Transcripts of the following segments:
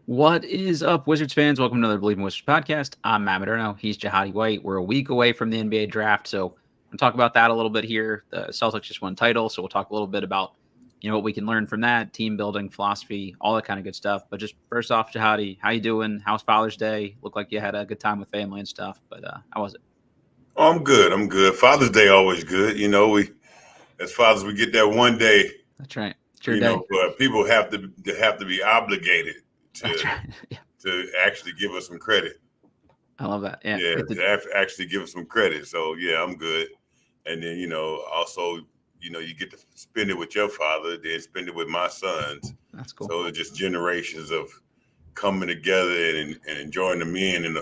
What is up, Wizards fans? Welcome to another Believe in Wizards podcast. I'm Matt Modderno. He's Jahadi White. We're a week away from the NBA draft, so we'll talk about that a little bit here. The Celtics just won title, so we'll talk a little bit about what we can learn from that, team building, philosophy, all that kind of good stuff. But just first off, Jahadi, how you doing? How's Father's Day? Looked like you had a good time with family and stuff, but how was it? Oh, I'm good. I'm good. Father's Day always good. We as fathers we get that one day. That's right. It's your day. But people have to be obligated That's right. Yeah. to actually give us some credit. I love that. Yeah. To actually give us some credit. So yeah, I'm good. And then also you get to spend it with your father, then spend it with my sons. That's cool. So it's just generations of coming together and enjoying the men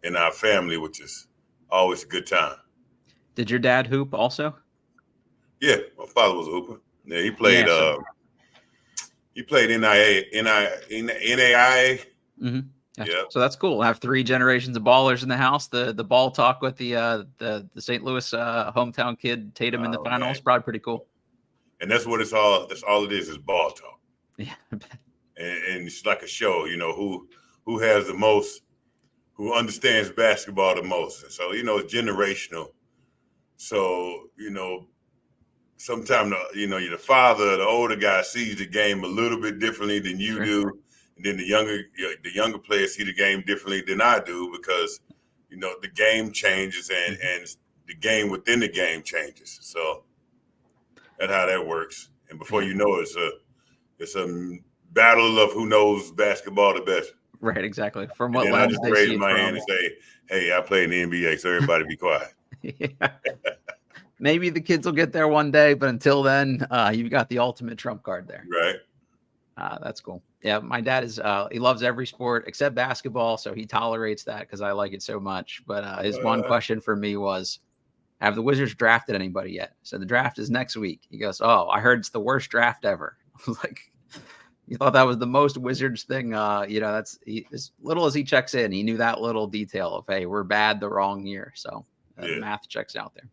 in our family, which is always a good time. Did your dad hoop also? Yeah, my father was a hooper. Yeah, he played. He played NAIA. Mm-hmm. Yeah. So that's cool. We'll have three generations of ballers in the house. The ball talk with the St. Louis hometown kid Tatum in the finals. Man. Probably pretty cool. And that's what it's all. That's all it is ball talk. Yeah. And it's like a show. Who has the most, who understands basketball the most. And so it's generational. So sometimes the father, the older guy, sees the game a little bit differently than you do. And then the younger players see the game differently than I do because, the game changes and the game within the game changes. So that's how that works. And before you know it, it's a battle of who knows basketball the best. Right, exactly. From what lens they see it from. I just raise my hand and say, hey, I play in the NBA, so everybody be quiet. Yeah. Maybe the kids will get there one day, but until then, you've got the ultimate trump card there. Right. That's cool. Yeah, my dad is he loves every sport except basketball, so he tolerates that because I like it so much. But his one question for me was, have the Wizards drafted anybody yet? So the draft is next week. He goes, oh, I heard it's the worst draft ever. I was like, you thought that was the most Wizards thing? That's as little as he checks in, he knew that little detail of, hey, we're bad the wrong year. So math checks out there.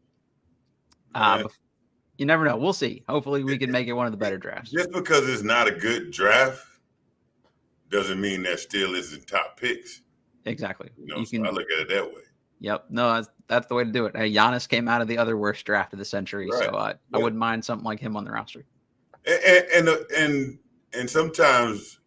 You never know. We'll see. Hopefully we can make it one of the better drafts. Just because it's not a good draft doesn't mean that still isn't top picks. Exactly. I look at it that way. Yep. No, that's the way to do it. Hey, Giannis came out of the other worst draft of the century, right. So I wouldn't mind something like him on the roster. And sometimes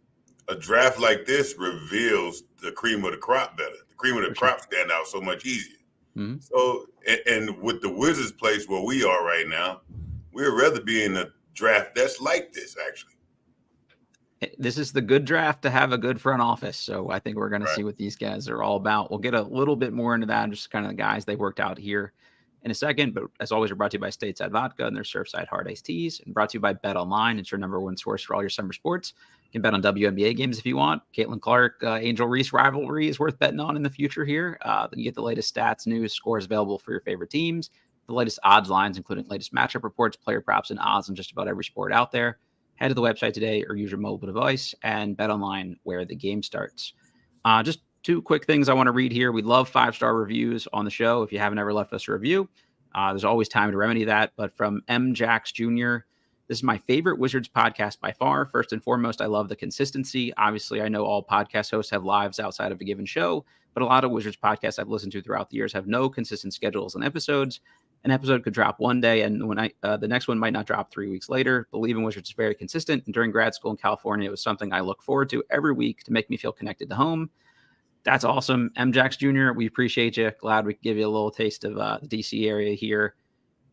a draft like this reveals the cream of the crop better. The cream of the crop stand out so much easier. Mm-hmm. So, and with the Wizards place where we are right now, we'd rather be in a draft that's like this, actually. This is the good draft to have a good front office. So I think we're going to see what these guys are all about. We'll get a little bit more into that, just kind of the guys they worked out here in a second. But as always, we're brought to you by Stateside Vodka and their Surfside Hard Iced Teas, and brought to you by BetOnline. It's your number one source for all your summer sports. You can bet on WNBA games if you want. Caitlin Clark, Angel Reese rivalry is worth betting on in the future here. Then you get the latest stats, news, scores available for your favorite teams, the latest odds lines, including latest matchup reports, player props, and odds on just about every sport out there. Head to the website today or use your mobile device and bet online where the game starts. Just two quick things I want to read here. We love 5-star reviews on the show. If you haven't ever left us a review, there's always time to remedy that. But from M. Jax Jr., this is my favorite Wizards podcast by far. First and foremost, I love the consistency. Obviously, I know all podcast hosts have lives outside of a given show, but a lot of Wizards podcasts I've listened to throughout the years have no consistent schedules and episodes. An episode could drop one day, and the next one might not drop 3 weeks later. Believe in Wizards is very consistent, and during grad school in California, it was something I look forward to every week to make me feel connected to home. That's awesome. M. Jax Jr., we appreciate you. Glad we could give you a little taste of the DC area here.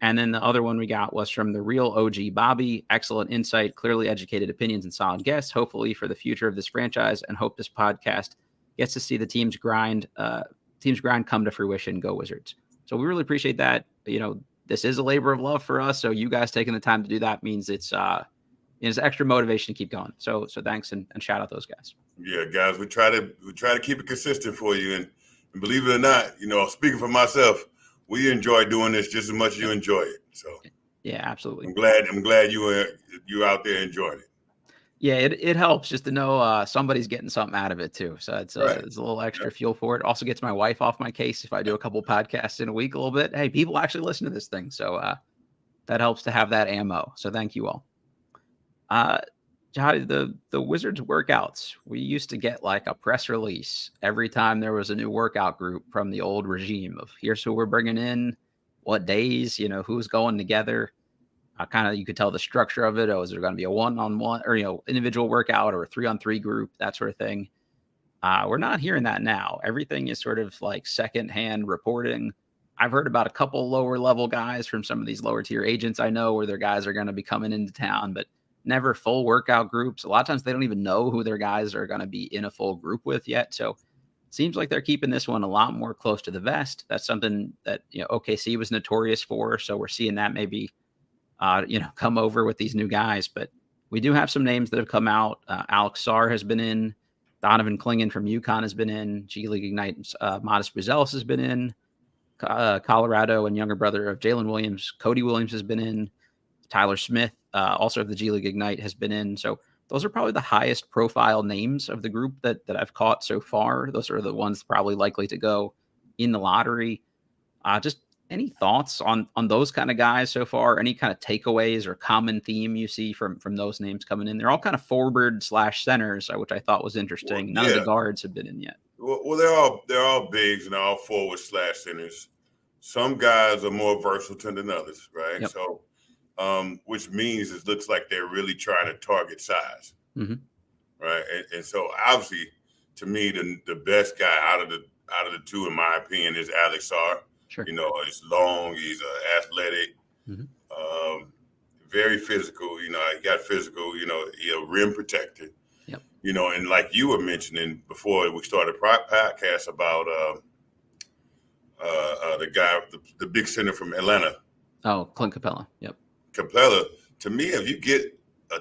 And then the other one we got was from the real OG Bobby. Excellent insight, clearly educated opinions, and solid guests, hopefully for the future of this franchise, and hope this podcast gets to see the team's grind come to fruition. Go Wizards. So we really appreciate that. This is a labor of love for us. So you guys taking the time to do that means it's extra motivation to keep going. So thanks and shout out those guys. Yeah, guys, we try to keep it consistent for you. And believe it or not, speaking for myself, we enjoy doing this just as much as you enjoy it. So yeah, absolutely. I'm glad you out there enjoying it. Yeah, it helps just to know somebody's getting something out of it too. So it's a little extra fuel for it. Also gets my wife off my case if I do a couple podcasts in a week a little bit. Hey, people actually listen to this thing. So that helps to have that ammo. So thank you all. Jahadi, the Wizards workouts, we used to get like a press release every time there was a new workout group from the old regime of here's who we're bringing in, what days, who's going together. Kind of, you could tell the structure of it. Oh, is there going to be a one-on-one or, individual workout or a 3-on-3 group, that sort of thing. We're not hearing that now. Everything is sort of like secondhand reporting. I've heard about a couple lower level guys from some of these lower tier agents I know where their guys are going to be coming into town, but never full workout groups. A lot of times they don't even know who their guys are going to be in a full group with yet. So seems like they're keeping this one a lot more close to the vest. That's something that, OKC was notorious for. So we're seeing that maybe, come over with these new guys. But we do have some names that have come out. Alex Sarr has been in. Donovan Clingan from UConn has been in. G League Ignite Matas Buzelis has been in. Colorado and younger brother of Jalen Williams, Cody Williams has been in. Tyler Smith, also of the G League Ignite, has been in. So those are probably the highest profile names of the group that I've caught so far. Those are the ones probably likely to go in the lottery. Just any thoughts on those kind of guys so far? Any kind of takeaways or common theme you see from those names coming in? They're all kind of forward/centers, which I thought was interesting. None of the guards have been in yet. Well, they're all bigs and they're all forward/centers. Some guys are more versatile than others, right? Yep. So, which means it looks like they're really trying to target size, right? And so, obviously, to me, the best guy out of the two, in my opinion, is Alex Sarr. Sure. He's long, he's athletic, very physical. He got physical. He's a rim protector. Yep. And like you were mentioning before we started podcast about the guy, the big center from Atlanta. Oh, Clint Capella. Yep. Capella. To me, if you get a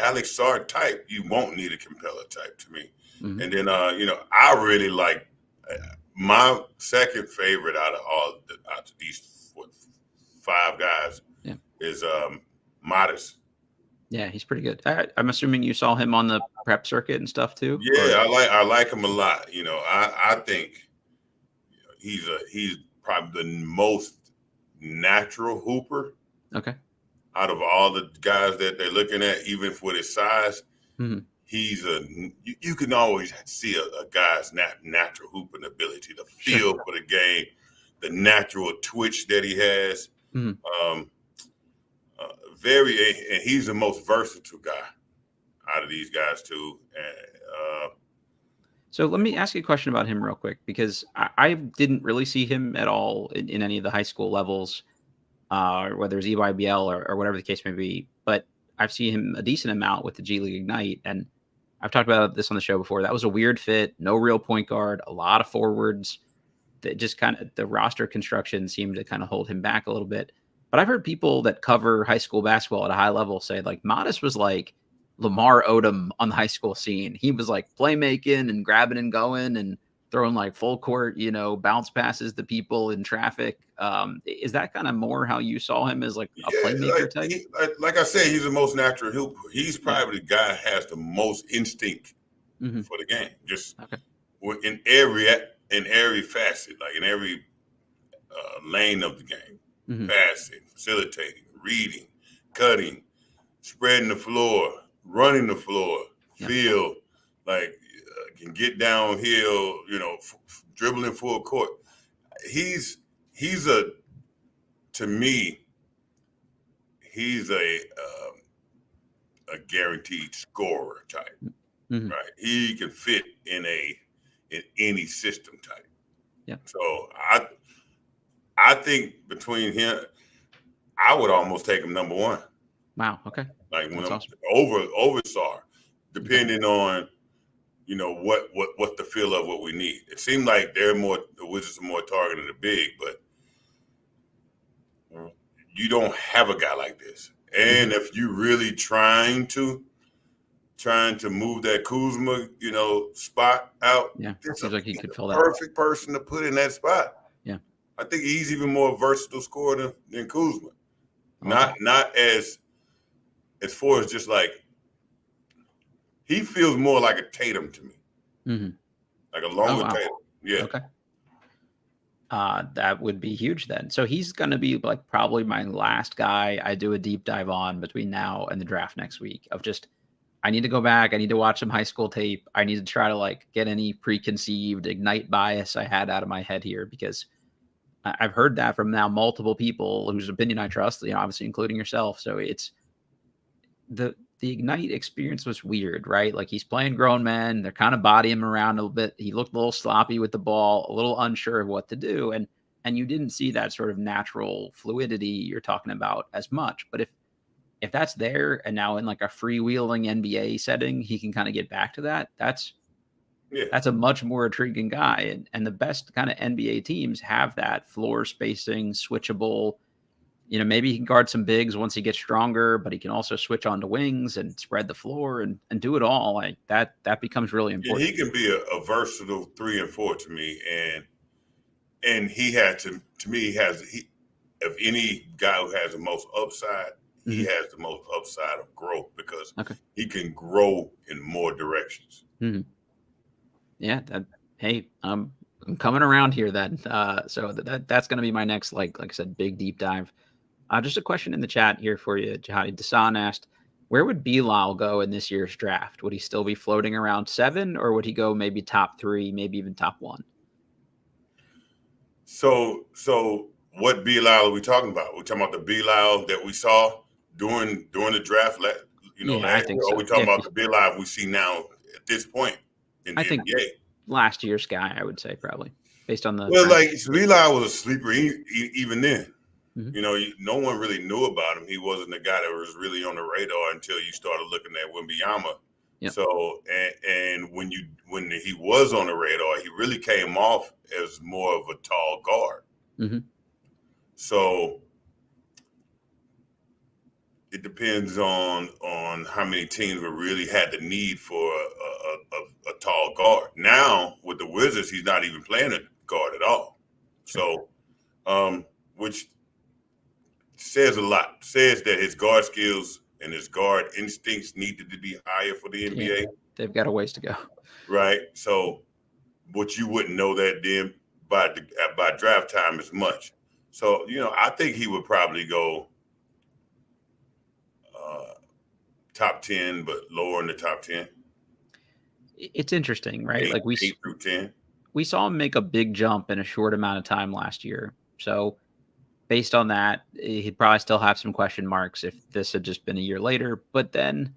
Alex Sarr type, you won't need a Capella type. To me, and then I really like. My second favorite out of these 5 guys is Matas. Yeah, he's pretty good. I'm assuming you saw him on the prep circuit and stuff too. Yeah, I like him a lot. I think he's probably the most natural hooper. Okay. Out of all the guys that they're looking at, even for his size. He's you can always see a guy's natural hooping ability, the feel for the game, the natural twitch that he has. And he's the most versatile guy out of these guys too. So let me ask you a question about him real quick, because I didn't really see him at all in any of the high school levels, whether it's EYBL or whatever the case may be. But I've seen him a decent amount with the G League Ignite, and I've talked about this on the show before. That was a weird fit. No real point guard, a lot of forwards. That just kind of, the roster construction seemed to kind of hold him back a little bit. But I've heard people that cover high school basketball at a high level say like Matas was like Lamar Odom on the high school scene. He was like playmaking and grabbing and going and throwing like full court, bounce passes to people in traffic. Is that kind of more how you saw him, as like a playmaker type? Like I said, he's the most natural hooper. He's probably the guy that has the most instinct for the game. Just in every facet, like in every lane of the game, passing, facilitating, reading, cutting, spreading the floor, running the floor, field, like can get downhill, dribbling full court. He's to me, he's a guaranteed scorer type, right? He can fit in any system type. Yeah. So I think between him, I would almost take him number 1. Wow. Okay. Like when I'm over Sarr, depending on what the feel of what we need. It seemed like the Wizards are more targeting the big, but you don't have a guy like this. And if you're really trying to move that Kuzma, spot out, seems like he could fill that. Perfect person to put in that spot. Yeah, I think he's even more versatile scorer than Kuzma. Okay. Not as far as just like. He feels more like a Tatum to me, like a longer Tatum. Yeah. Okay. That would be huge then. So he's going to be like probably my last guy I do a deep dive on between now and the draft next week, of just I need to go back. I need to watch some high school tape. I need to try to like get any preconceived ignite bias I had out of my head here, because I've heard that from now multiple people whose opinion I trust, obviously including yourself. So it's the Ignite experience was weird, right? Like, he's playing grown men. They're kind of bodying him around a little bit. He looked a little sloppy with the ball, a little unsure of what to do. And you didn't see that sort of natural fluidity you're talking about as much. But if that's there, and now in like a freewheeling NBA setting, he can kind of get back to that, that's a much more intriguing guy. And the best kind of NBA teams have that floor spacing, switchable. Maybe he can guard some bigs once he gets stronger, but he can also switch on to wings and spread the floor and do it all. Like that becomes really important. He can be a versatile 3 and 4 to me. And he had to me, he has, of any guy who has the most upside, he has the most upside of growth, because he can grow in more directions. Mm-hmm. Yeah. Hey, I'm coming around here then. So that's going to be my next, like I said, big deep dive. Just a question in the chat here for you, Jahadi. Dasan asked, where would Bilal go in this year's draft? Would he still be floating around 7, or would he go maybe top 3, maybe even top 1? So what Bilal are we talking about? We're talking about the Bilal that we saw during the draft, last year? So. Or are we talking about the Bilal we see now at this point in the NBA? Last year's guy, I would say, probably, based on the. Well, like, Bilal was a sleeper even then. Mm-hmm. No one really knew about him. He wasn't a guy that was really on the radar until you started looking at Wembanyama. Yep. So, and when he was on the radar, he really came off as more of a tall guard. Mm-hmm. So it depends on how many teams really had the need for a tall guard. Now with the Wizards, he's not even playing a guard at all. So, which says a lot. Says that his guard skills and his guard instincts needed to be higher for the NBA. Yeah, they've got a ways to go. Right. So, but you wouldn't know that then by draft time as much. So, I think he would probably go top 10, but lower in the top 10. It's interesting, right? 8, like 8 through 10. We saw him make a big jump in a short amount of time last year. So based on that, he'd probably still have some question marks if this had just been a year later. But then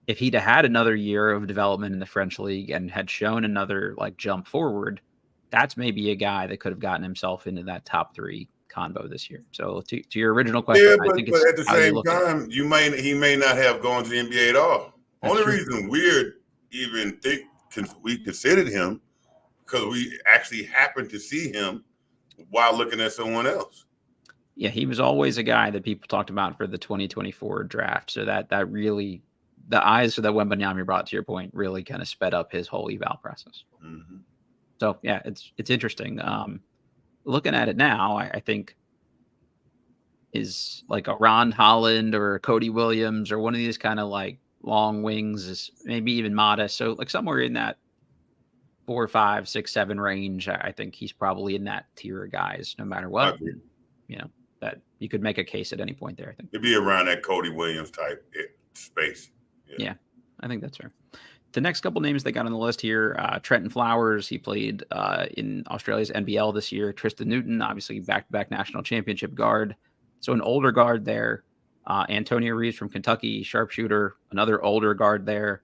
if he'd have had another year of development in the French league and had shown another like jump forward, that's maybe a guy that could have gotten himself into that top 3 combo this year. So to your original question, but, I think but at the same time, he may not have gone to the NBA at all. Only reason we're even we considered him because we actually happened to see him while looking at someone else. Yeah, he was always a guy that people talked about for the 2024 draft. So that really, the eyes that Wembanyama brought, to your point, really kind of sped up his whole eval process. Mm-hmm. So yeah, it's interesting. Looking at it now, I think is like a Ron Holland or a Cody Williams or one of these kind of like long wings, is maybe even Matas. So like somewhere in that 4, 5, 6, 7 range, I think he's probably in that tier of guys, no matter what. That you could make a case at any point there, I think. It'd be around that Cody Williams type space. Yeah, I think that's fair. The next couple names they got on the list here, Trenton Flowers. He played in Australia's NBL this year. Tristan Newton, obviously back-to-back national championship guard. So an older guard there. Antonio Reeves from Kentucky, sharpshooter, another older guard there.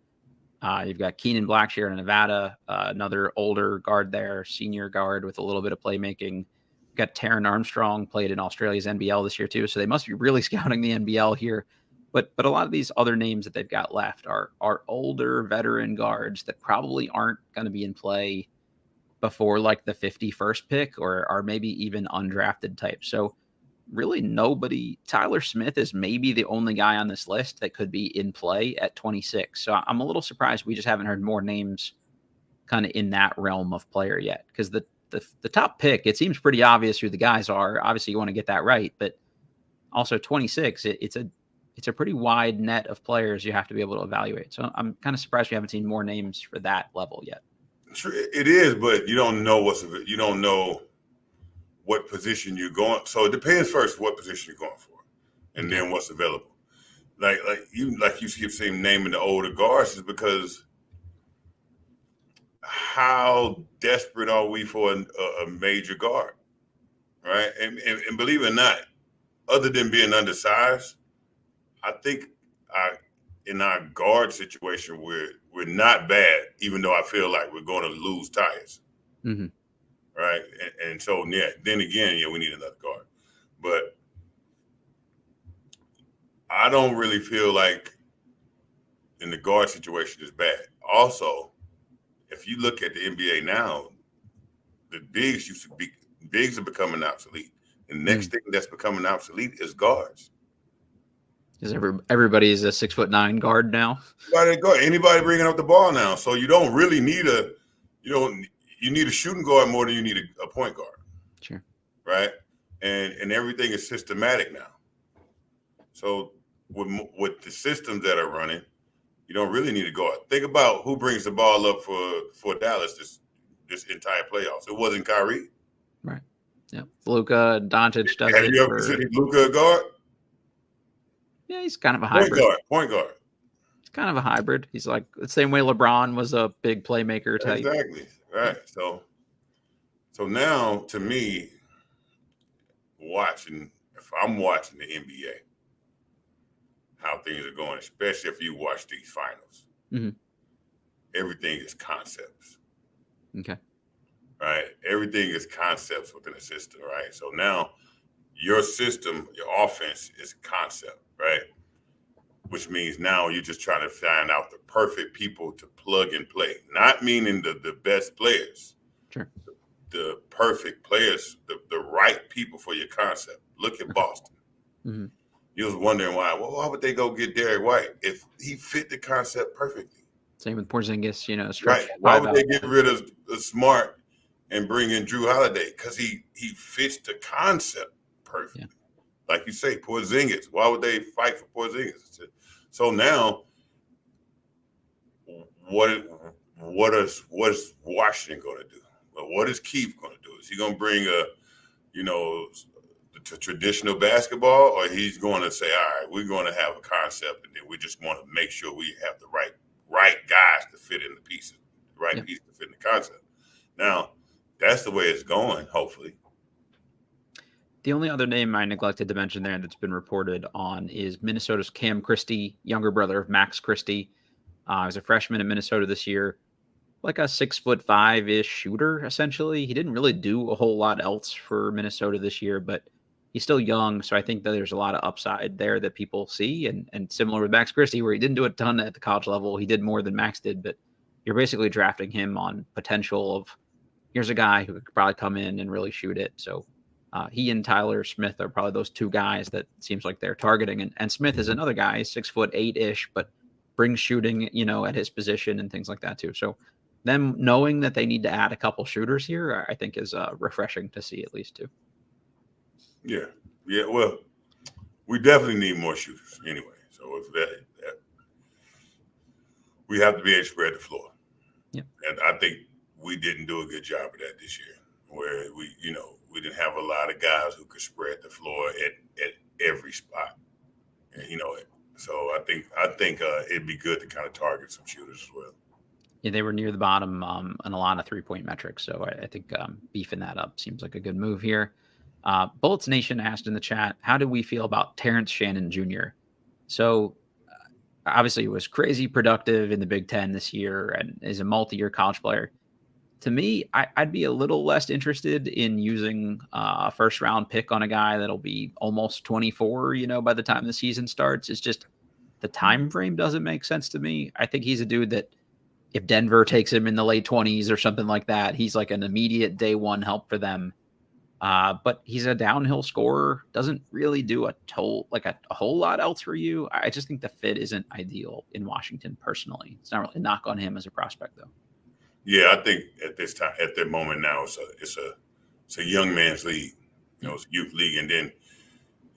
You've got Keenan Blackshear in Nevada, another older guard there, senior guard with a little bit of playmaking. Got Taron Armstrong, played in Australia's NBL this year too, so they must be really scouting the NBL here. But a lot of these other names that they've got left are older veteran guards that probably aren't going to be in play before like the 51st pick, or are maybe even undrafted types. So really nobody. Tyler Smith is maybe the only guy on this list that could be in play at 26. So I'm a little surprised we just haven't heard more names kind of in that realm of player yet, because the top pick, it seems pretty obvious who the guys are. Obviously, you want to get that right, but also 26, it's a pretty wide net of players you have to be able to evaluate. So I'm kind of surprised we haven't seen more names for that level yet. It is, but you don't know what position you're going. So it depends first what position you're going for, and then what's available. like you keep saying naming the older guards is because how desperate are we for a major guard, right? And believe it or not, other than being undersized, I think in our guard situation we're not bad, even though I feel like we're going to lose tires, Mm-hmm. right? And so then again, we need another guard, but I don't really feel like in the guard situation is bad. Also, if you look at the NBA now, the bigs are becoming obsolete. The next thing that's becoming obsolete is guards. Because everybody's a 6'9" guard now. Anybody bringing up the ball now, so you don't really need you need a shooting guard more than you need a point guard. Sure. Right, and everything is systematic now. So with the systems that are running, you don't really need a guard. Think about who brings the ball up for Dallas this entire playoffs. It wasn't Kyrie. Right. Yeah. Luka, Doncic does Have you ever considered Luka a guard? Yeah, he's kind of a hybrid. Point guard. He's kind of a hybrid. He's like the same way LeBron was a big playmaker type. Exactly. Right. So now, to me, if I'm watching the NBA, how things are going, especially if you watch these finals, everything is concepts. Okay. Right. Everything is concepts within a system. Right. So now your system, your offense is concept. Right. Which means now you're just trying to find out the perfect people to plug and play, not meaning the best players. Sure. The perfect players, the right people for your concept. Look at Boston. Mm-hmm. You was wondering why would they go get Derek White if he fit the concept perfectly? Same with Porzingis, right. Why would they get rid of Smart and bring in Drew Holiday? Because he fits the concept perfectly. Yeah. Like you say, Porzingis. Why would they fight for Porzingis? So now, what is Washington going to do? Well, what is Keith going to do? Is he going to bring the traditional basketball, or he's going to say, all right, we're going to have a concept, and then we just want to make sure we have the right guys to fit in the pieces, pieces to fit in the concept. Now, that's the way it's going, hopefully. The only other name I neglected to mention there that's been reported on is Minnesota's Cam Christie, younger brother of Max Christie. He was a freshman in Minnesota this year, like a 6'5" shooter, essentially. He didn't really do a whole lot else for Minnesota this year, but he's still young, so I think that there's a lot of upside there that people see. And similar with Max Christie, where he didn't do a ton at the college level, he did more than Max did, but you're basically drafting him on potential of, here's a guy who could probably come in and really shoot it. So he and Tyler Smith are probably those two guys that seems like they're targeting. And Smith is another guy, 6'8" but brings shooting, at his position and things like that too. So them knowing that they need to add a couple shooters here, I think is refreshing to see at least too. Yeah. Well, we definitely need more shooters anyway. So if that we have to be able to spread the floor. Yeah. And I think we didn't do a good job of that this year, where we didn't have a lot of guys who could spread the floor at every spot. So I think it'd be good to kind of target some shooters as well. Yeah, they were near the bottom on a lot of 3-point metrics. So I think beefing that up seems like a good move here. Bullets Nation asked in the chat, how do we feel about Terrence Shannon Jr.? So obviously he was crazy productive in the Big Ten this year and is a multi-year college player. To me, I'd be a little less interested in using a first-round pick on a guy that'll be almost 24, by the time the season starts. It's just the time frame doesn't make sense to me. I think he's a dude that if Denver takes him in the late 20s or something like that, he's like an immediate day one help for them. But he's a downhill scorer, doesn't really do a whole lot else for you. I just think the fit isn't ideal in Washington personally. It's not really a knock on him as a prospect though. Yeah, I think at that moment now, it's a young man's league, it's a youth league, and then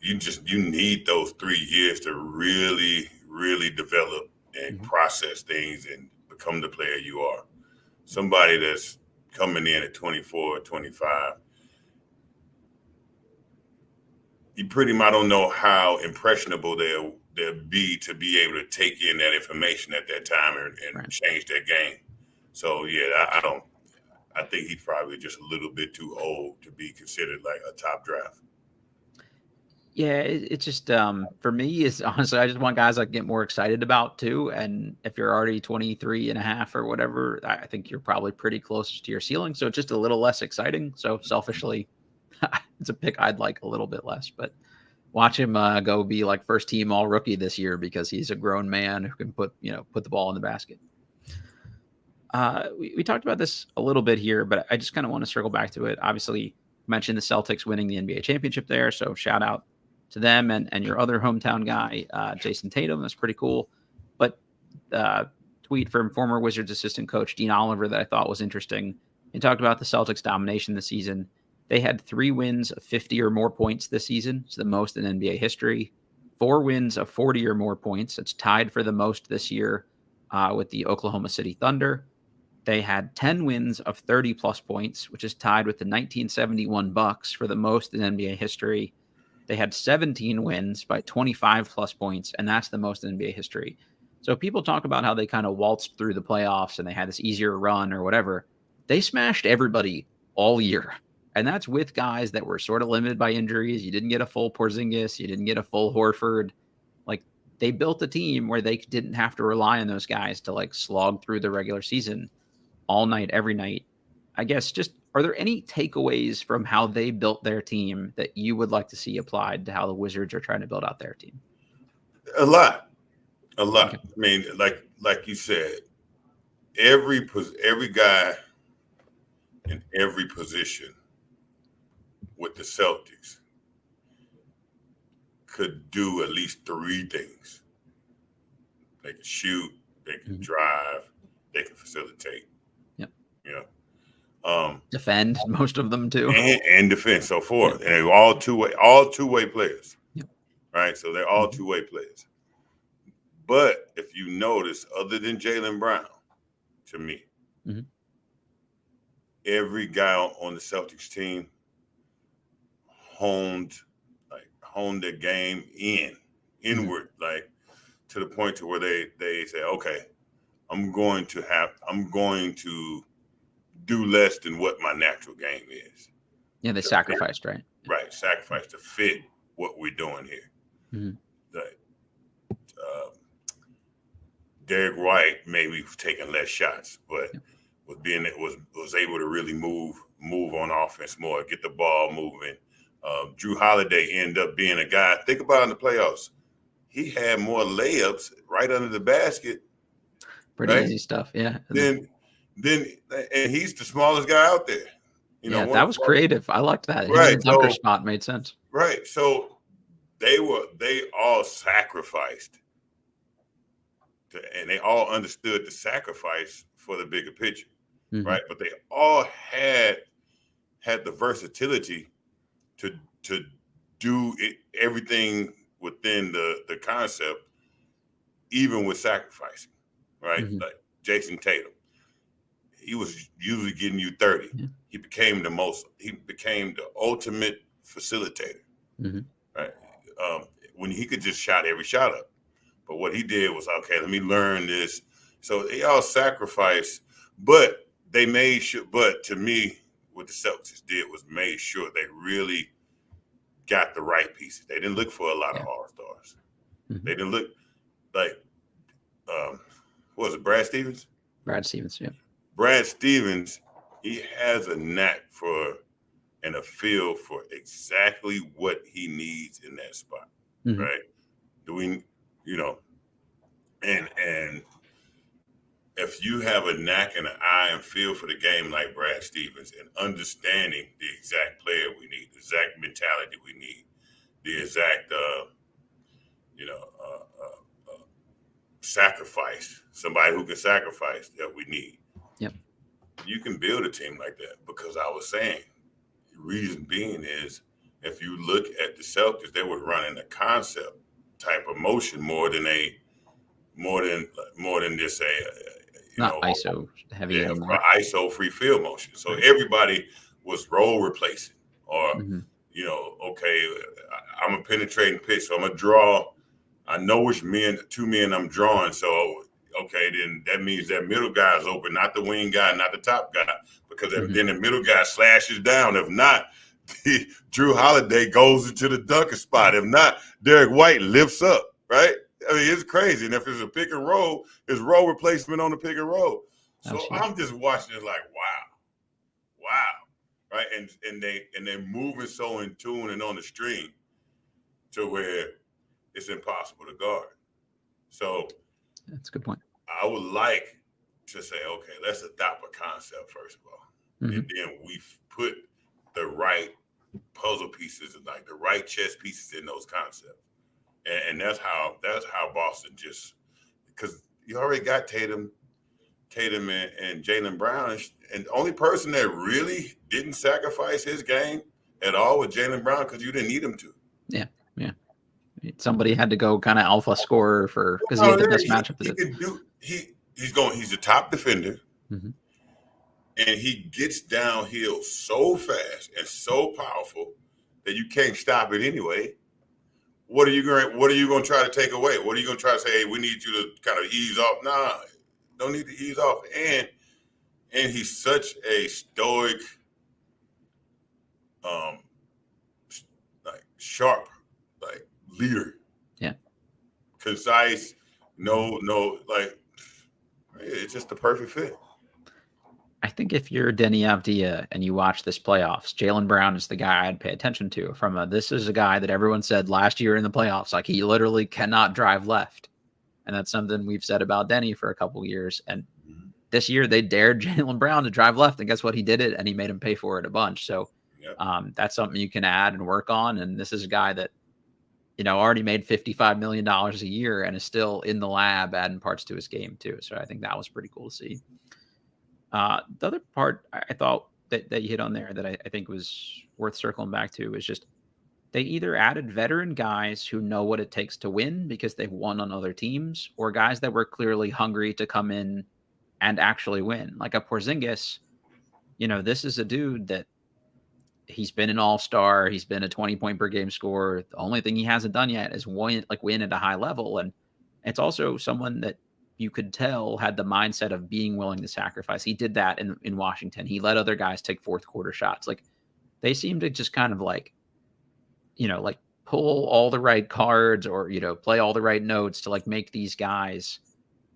you need those 3 years to really, really develop and process things and become the player you are. Somebody that's coming in at 24, 25, you pretty much don't know how impressionable to be able to take in that information at that time and change their game. So yeah, I think he's probably just a little bit too old to be considered like a top draft. Yeah, it's just for me, is honestly, I just want guys I get more excited about too. And if you're already 23 and a half or whatever, I think you're probably pretty close to your ceiling. So it's just a little less exciting. So selfishly, it's a pick I'd like a little bit less, but watch him go be like first team all rookie this year because he's a grown man who can put the ball in the basket. We talked about this a little bit here, but I just kind of want to circle back to it. Obviously, mentioned the Celtics winning the NBA championship there. So shout out to them and your other hometown guy, Jason Tatum. That's pretty cool. But tweet from former Wizards assistant coach Dean Oliver that I thought was interesting. He talked about the Celtics' domination this season. They had 3 wins of 50 or more points this season. It's the most in NBA history. 4 wins of 40 or more points. It's tied for the most this year with the Oklahoma City Thunder. They had 10 wins of 30-plus points, which is tied with the 1971 Bucks for the most in NBA history. They had 17 wins by 25-plus points, and that's the most in NBA history. So people talk about how they kind of waltzed through the playoffs and they had this easier run or whatever. They smashed everybody all year, and that's with guys that were sort of limited by injuries. You didn't get a full Porzingis. You didn't get a full Horford. Like, they built a team where they didn't have to rely on those guys to, like, slog through the regular season all night, every night. I guess just, are there any takeaways from how they built their team that you would like to see applied to how the Wizards are trying to build out their team? A lot. Okay. I mean, like you said, every guy in every position with the Celtics could do at least 3 things. They can shoot, they can drive, they can facilitate. Defend, most of them too, and defend, so forth. And they're all two-way players. Right? So they're all two-way players. But if you notice, other than Jaylen Brown, to me, every guy on the Celtics team honed their game inward, like to the point to where they say, okay, I'm going to do less than what my natural game is. Yeah, they sacrificed, right? Right, sacrifice to fit what we're doing here. Derek White maybe taking less shots, but was able to really move on offense more, get the ball moving. Drew Holiday ended up being a guy. Think about in the playoffs, he had more layups right under the basket. Pretty easy stuff, yeah. Then and he's the smallest guy out there. That was creative. I liked that. Right, his dunker spot made sense. Right, so they all sacrificed, and they all understood the sacrifice for the bigger picture, right? But they all had the versatility to do everything within the concept, even with sacrificing, right? Like Jason Tatum, he was usually getting you 30. He became the ultimate facilitator, right? When he could just shot every shot up. But what he did was, okay, let me learn this. So they all sacrificed, but they made sure. But to me, what the Celtics did was made sure they really got the right pieces. They didn't look for a lot of all-stars. They didn't look like, what was it, Brad Stevens? Brad Stevens, yeah. Brad Stevens, he has a knack for and a feel for exactly what he needs in that spot, right? And if you have a knack and an eye and feel for the game like Brad Stevens and understanding the exact player we need, the exact mentality we need, the exact, sacrifice, somebody who can sacrifice that we need. Yep. You can build a team like that because I was saying, the reason being is if you look at the Celtics, they were running a concept type of motion more than just not ISO heavy anymore. ISO free field motion. So everybody was role replacing, or okay, I'm a penetrating pitch, so I'm gonna draw I know which two men I'm drawing. So, okay, then that means that middle guy is open, not the wing guy, not the top guy, because then the middle guy slashes down. If not, Drew Holiday goes into the dunker spot. If not, Derek White lifts up, right? I mean, it's crazy. And if it's a pick and roll, it's role replacement on the pick and roll. So I'm just watching it like, wow, right? And they're moving so in tune and on the string to where it's impossible to guard. So that's a good point. I would like to say, okay, let's adopt a concept first of all, and then we put the right puzzle pieces and like the right chess pieces in those concepts, and that's how Boston just, because you already got Tatum and Jaylen Brown, and the only person that really didn't sacrifice his game at all was Jaylen Brown because you didn't need him to. Yeah. Somebody had to go kind of alpha scorer because he had the best matchup. He's a top defender, and he gets downhill so fast and so powerful that you can't stop it anyway. What are you going to try to take away? What are you going to try to say? Hey, we need you to kind of ease off. Nah, don't need to ease off. And he's such a stoic, like sharp, like leader. Yeah. Concise. No, like it's just the perfect fit. I think if you're Denny Avdia and you watch this playoffs, Jaylen Brown is the guy I'd pay attention to. This is a guy that everyone said last year in the playoffs, like he literally cannot drive left. And that's something we've said about Denny for a couple of years. And this year they dared Jaylen Brown to drive left. And guess what? He did it, and he made him pay for it a bunch. So that's something you can add and work on. And this is a guy that, already made $55 million a year and is still in the lab adding parts to his game too. So I think that was pretty cool to see. The other part I thought that you hit on there that I think was worth circling back to is just they either added veteran guys who know what it takes to win because they've won on other teams, or guys that were clearly hungry to come in and actually win. Like a Porzingis, this is a dude that he's been an all-star. He's been a 20-point per game scorer. The only thing he hasn't done yet is win at a high level. And it's also someone that you could tell had the mindset of being willing to sacrifice. He did that in Washington. He let other guys take fourth quarter shots. Like they seem to just kind of like pull all the right cards or, play all the right notes to like make these guys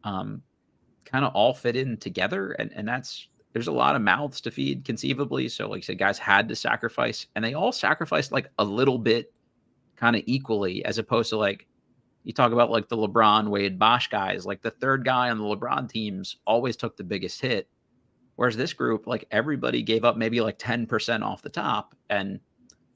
kind of all fit in together. And there's a lot of mouths to feed conceivably. So like I said, guys had to sacrifice, and they all sacrificed like a little bit kind of equally, as opposed to like, you talk about like the LeBron, Wade, Bosh guys, like the third guy on the LeBron teams always took the biggest hit. Whereas this group, like everybody gave up maybe like 10% off the top. And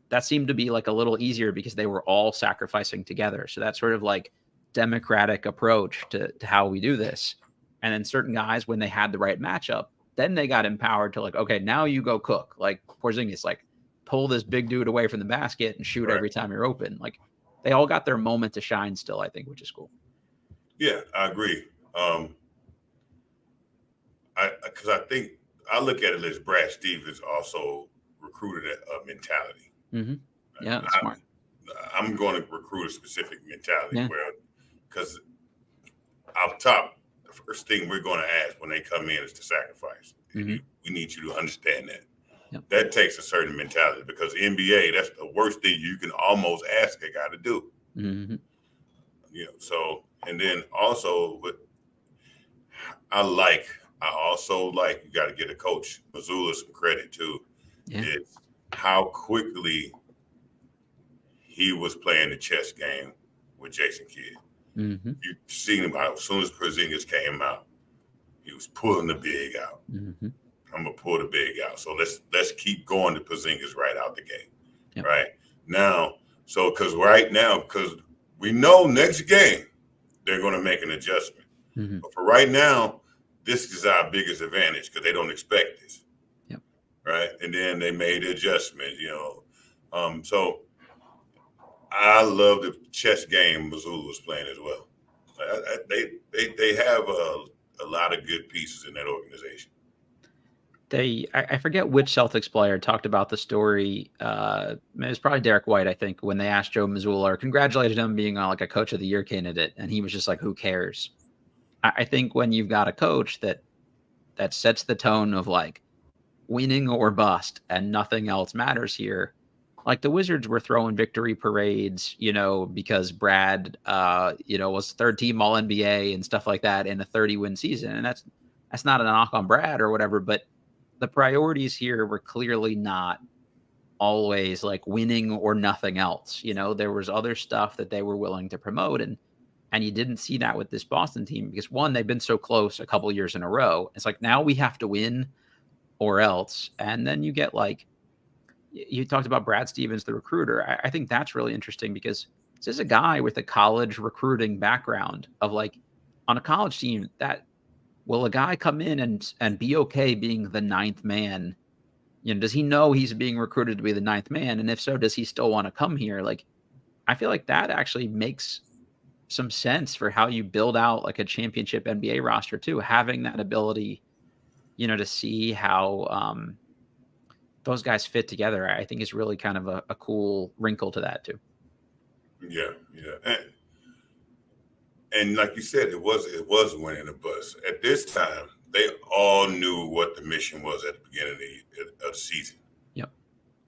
that seemed to be like a little easier because they were all sacrificing together. So that's sort of like democratic approach to how we do this. And then certain guys, when they had the right matchup, then they got empowered to like, okay, now you go cook. Like Porzingis, like pull this big dude away from the basket and shoot every time you're open. Like they all got their moment to shine still, I think, which is cool. Yeah, I agree. Because I think I look at it as Brad Stevens also recruited a mentality. Mm-hmm. Yeah, that's smart. I'm going to recruit a specific mentality where, because up top, the first thing we're going to ask when they come in is to sacrifice. We need you to understand that. Yep. That takes a certain mentality, because NBA, that's the worst thing you can almost ask a guy to do. Mm-hmm. So, and then also, I also like, you got to get a coach, Mazzulla, some credit too. Yeah. Is how quickly he was playing the chess game with Jason Kidd. Mm-hmm. You've seen him out. As soon as Porzingis came out, he was pulling the big out. Mm-hmm. I'm gonna pull the big out. So let's keep going to Porzingis right out the gate. Yep. Right now. So because we know next game they're gonna make an adjustment. Mm-hmm. But for right now, this is our biggest advantage because they don't expect this. Yep. Right. And then they made the adjustment, so I love the chess game Mazzulla was playing as well. They have a lot of good pieces in that organization. I forget which Celtics player talked about the story. It was probably Derek White, I think, when they asked Joe Mazzulla or congratulated him being like a coach of the year candidate. And he was just like, who cares? I think when you've got a coach that sets the tone of like winning or bust and nothing else matters here, like the Wizards were throwing victory parades, because Brad, was third team all NBA and stuff like that in a 30-win season. And that's not a knock on Brad or whatever, but the priorities here were clearly not always like winning or nothing else. There was other stuff that they were willing to promote. And you didn't see that with this Boston team because one, they've been so close a couple years in a row. It's like, now we have to win or else. And then you get like, you talked about Brad Stevens, the recruiter. I think that's really interesting because this is a guy with a college recruiting background of like on a college team that will a guy come in and be okay being the ninth man? Does he know he's being recruited to be the ninth man? And if so, does he still want to come here? Like, I feel like that actually makes some sense for how you build out like a championship NBA roster too, having that ability, to see how those guys fit together, I think is really kind of a cool wrinkle to that too. Yeah. And like you said, it was winning a bus. At this time, they all knew what the mission was at the beginning of the season. Yep.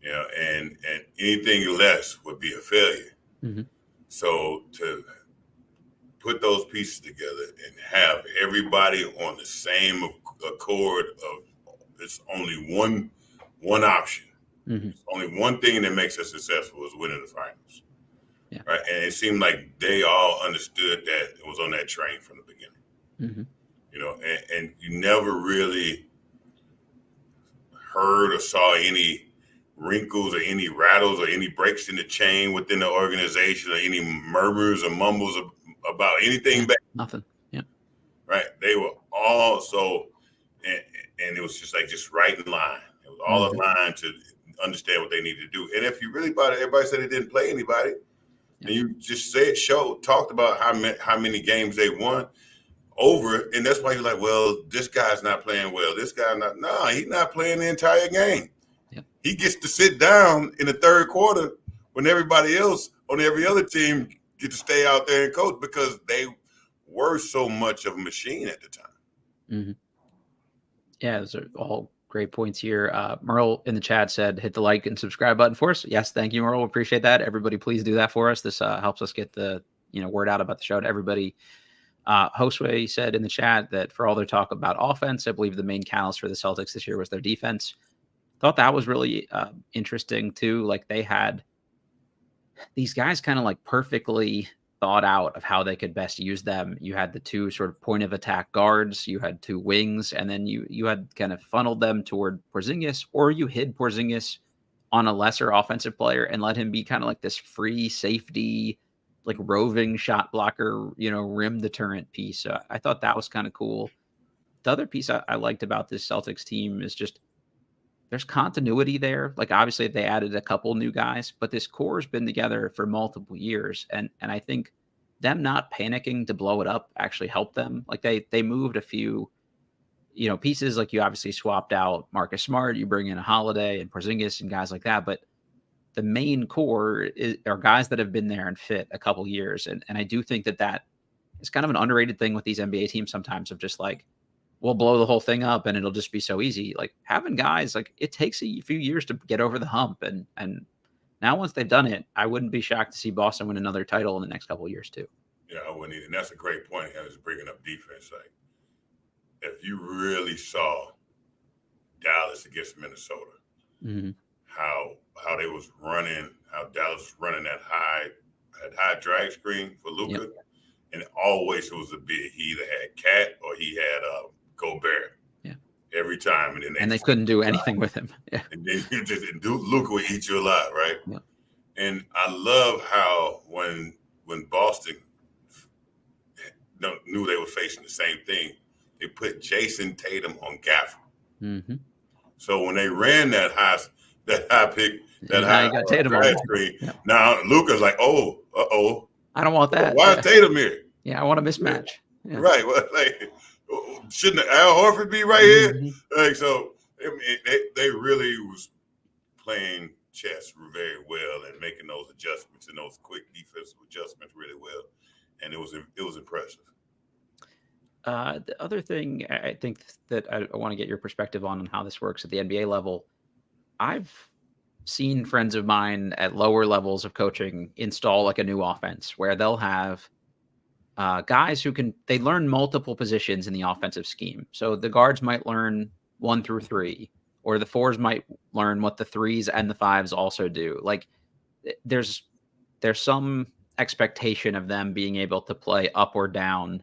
And anything less would be a failure. Mm-hmm. So to put those pieces together and have everybody on the same accord of it's only one option. Mm-hmm. It's only one thing that makes us successful is winning the finals. Yeah. Right. And it seemed like they all understood that it was on that train from the beginning. Mm-hmm. And you never really heard or saw any wrinkles or any rattles or any breaks in the chain within the organization or any murmurs or mumbles about anything back. Nothing. Yeah. Right. They were all so, and it was just right in line. It was all aligned to understand what they needed to do. And if you really bought it, everybody said they didn't play anybody. Yeah. And you just talked about how many games they won over. And that's why you're like, well, this guy's not playing well. This guy's not. No, he's not playing the entire game. Yep. He gets to sit down in the third quarter when everybody else on every other team get to stay out there and coach because they were so much of a machine at the time. Mm-hmm. Yeah, those are all great points here. Merle in the chat said, hit the like and subscribe button for us. Yes, thank you, Merle. Appreciate that. Everybody, please do that for us. This helps us get the word out about the show to everybody. Josue said in the chat that for all their talk about offense, I believe the main catalyst for the Celtics this year was their defense. Thought that was really interesting too. Like they had these guys kind of like perfectly thought out of how they could best use them. You had the two sort of point of attack guards, you had two wings, and then you had kind of funneled them toward Porzingis, or you hid Porzingis on a lesser offensive player and let him be kind of like this free safety, like roving shot blocker, rim deterrent piece. I thought that was kind of cool. The other piece I liked about this Celtics team is just there's continuity there. Like obviously they added a couple new guys, but this core has been together for multiple years. And I think them not panicking to blow it up actually helped them. Like they moved a few, pieces. Like you obviously swapped out Marcus Smart, you bring in a Holiday and Porzingis and guys like that. But the main core are guys that have been there and fit a couple years. And I do think that is kind of an underrated thing with these NBA teams sometimes of just like, we'll blow the whole thing up and it'll just be so easy. Like having guys, like it takes a few years to get over the hump. And now once they've done it, I wouldn't be shocked to see Boston win another title in the next couple of years too. Yeah, I wouldn't either. And that's a great point. I was bringing up defense. Like if you really saw Dallas against Minnesota, how they was running, how Dallas was running that high drag screen for Luka. Yep. And always it was he either had Cat or he had Gobert. Yeah. Every time. And they couldn't do anything with him. Yeah. And then Luka would eat you alive, right? Yeah. And I love how when Boston knew they were facing the same thing, they put Jason Tatum on Gafford. Mm-hmm. So when they ran that high pick, got Tatum on screen, yeah. Now Luka's like, uh-oh. I don't want that. Why is Tatum here? Yeah, I want a mismatch. Yeah. Right. Well, like, shouldn't Al Horford be right here? Like, so I mean, they really was playing chess very well and making those adjustments and those quick defensive adjustments really well, and it was impressive. The other thing I think that I want to get your perspective on how this works at the NBA level, I've seen friends of mine at lower levels of coaching install like a new offense where they'll have guys who they learn multiple positions in the offensive scheme. So the guards might learn 1 through 3, or the 4s might learn what the 3s and the 5s also do. Like there's some expectation of them being able to play up or down,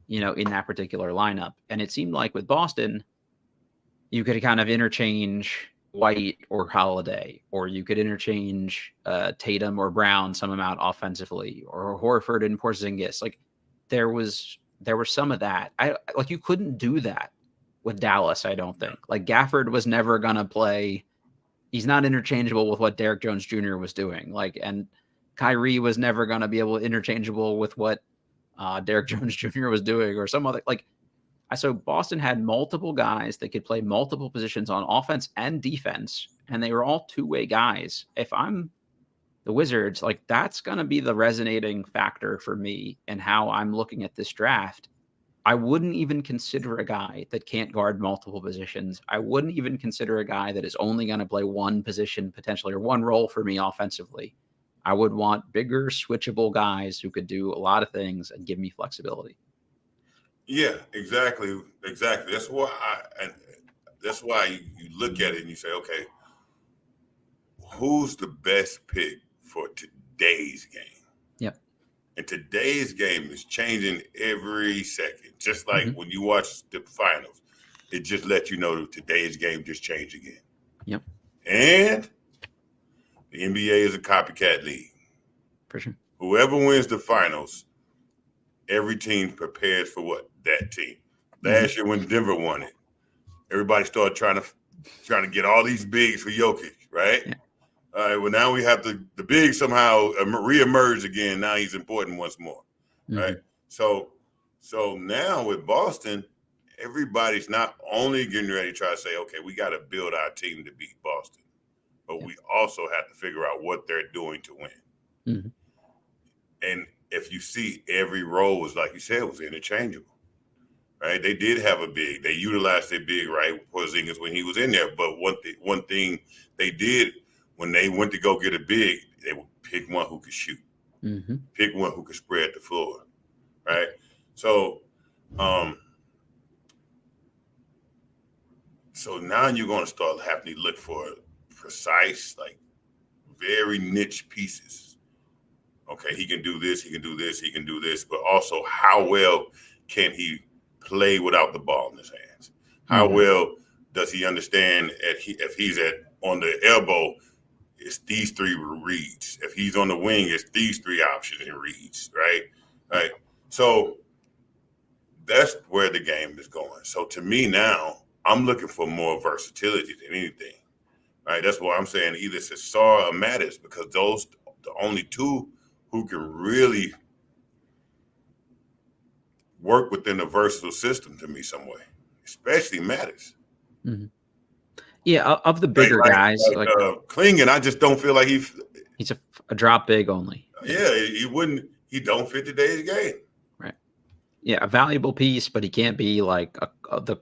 in that particular lineup. And it seemed like with Boston, you could kind of interchange White or Holiday, or you could interchange Tatum or Brown some amount offensively, or Horford and Porzingis. Like there was some of that. You couldn't do that with Dallas, I don't think. Like Gafford was never gonna play. He's not interchangeable with what Derrick Jones Jr. was doing. And Kyrie was never gonna be able to interchangeable with what Derrick Jones Jr. was doing, or some other So Boston had multiple guys that could play multiple positions on offense and defense, and they were all two-way guys. If I'm the Wizards, that's going to be the resonating factor for me and how I'm looking at this draft. I wouldn't even consider a guy that can't guard multiple positions. I wouldn't even consider a guy that is only going to play one position potentially, or one role for me offensively. I would want bigger, switchable guys who could do a lot of things and give me flexibility. Yeah, exactly. That's why you look at it and you say, okay, who's the best pick for today's game? Yep. And today's game is changing every second. Just like when you watch the finals, it just lets you know that today's game just changed again. Yep. And the NBA is a copycat league. For sure. Whoever wins the finals, every team prepares for what? That team. Last year when Denver won it, everybody started trying to get all these bigs for Jokic, right? Yeah. All right. Well, now we have the big somehow reemerge again. Now he's important once more, right? So now with Boston, everybody's not only getting ready to try to say, okay, we got to build our team to beat Boston, but we also have to figure out what they're doing to win. And if you see, every role was, like you said, was interchangeable. Right, they did have a big. They utilized their big, right, Porzingis when he was in there. But one thing they did when they went to go get a big, they would pick one who could shoot, pick one who could spread the floor, right? So now you're going to start having to look for precise, very niche pieces. Okay, he can do this, he can do this, he can do this, but also how well can he play without the ball in his hands? How well does he understand if he's on the elbow, it's these 3 reads. If he's on the wing, it's these 3 options and reads, right? Right. So that's where the game is going. So to me now, I'm looking for more versatility than anything. Right. That's why I'm saying either Cesar or Matas, because those the only 2 who can really work within a versatile system to me some way, especially Matas. Yeah, of the bigger guys, Klingon, I just don't feel like he's a drop big only. Yeah, he don't fit today's game. Right. Yeah, a valuable piece, but he can't be like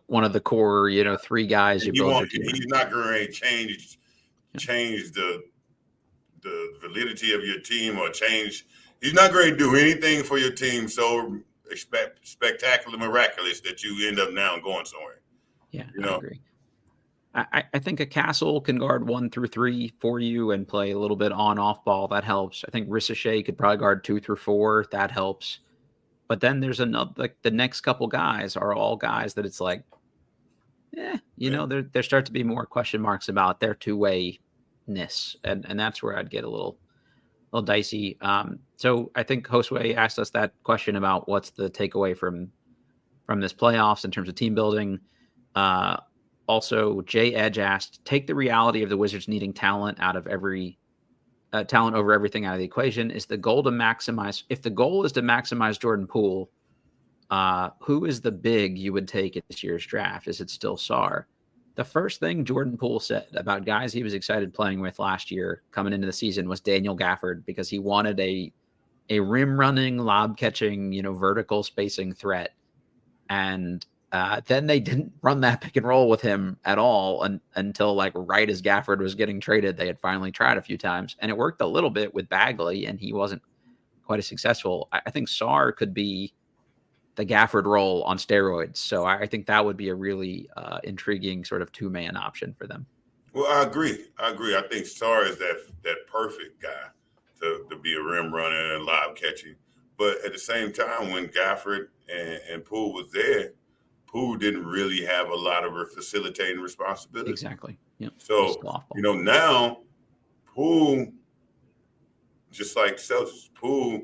one of the core, 3 guys you build your team. He's not going to change the validity of your team or change. He's not going to do anything for your team so spectacular, miraculous that you end up now going somewhere. Yeah, I agree. I think a Castle can guard 1 through 3 for you and play a little bit on-off ball. That helps. I think Ricochet could probably guard 2 through 4. That helps. But then there's another. The next couple guys are all guys that it's there start to be more question marks about their two-wayness, and that's where I'd get a little dicey. So I think Josue asked us that question about what's the takeaway from this playoffs in terms of team building. Also, Jay Edge asked, take the reality of the Wizards needing talent over everything out of the equation. If the goal is to maximize Jordan Poole, who is the big you would take in this year's draft? Is it still Sarr? The first thing Jordan Poole said about guys he was excited playing with last year coming into the season was Daniel Gafford, because he wanted a rim running, lob catching, vertical spacing threat. And then they didn't run that pick and roll with him at all until like right as Gafford was getting traded. They had finally tried a few times, and it worked a little bit with Bagley, and he wasn't quite as successful. I think Sarr could be the Gafford role on steroids. So I think that would be a really intriguing sort of two-man option for them. Well, I agree. I think Sarr is that perfect guy to be a rim runner and lob catching. But at the same time, when Gafford and Poole was there, Poole didn't really have a lot of facilitating responsibility. Exactly. Yeah. So, now Poole, just like Celtics, Poole,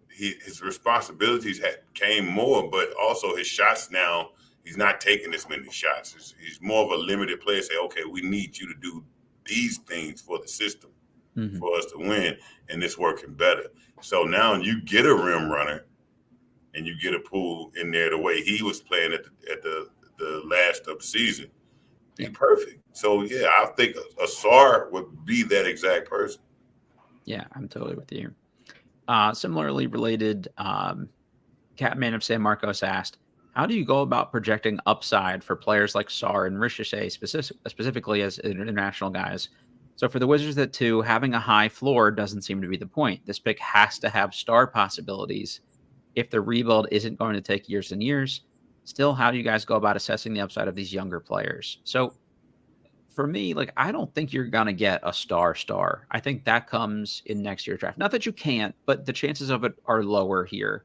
his responsibilities came more, but also his shots now, he's not taking as many shots. He's more of a limited player. Say, okay, we need you to do these things for the system for us to win, and it's working better. So now you get a rim runner, and you get a Poole in there the way he was playing at the last of the season. He's perfect. So yeah, I think a Sarr would be that exact person. Yeah, I'm totally with you. Similarly related, Catman of San Marcos asked, how do you go about projecting upside for players like Sarr and Ricochet, specifically as international guys? So for the Wizards at 2, having a high floor doesn't seem to be the point. This pick has to have star possibilities. If the rebuild isn't going to take years and years, still, how do you guys go about assessing the upside of these younger players? So for me, like, I don't think you're going to get a star. I think that comes in next year's draft. Not that you can't, but the chances of it are lower here.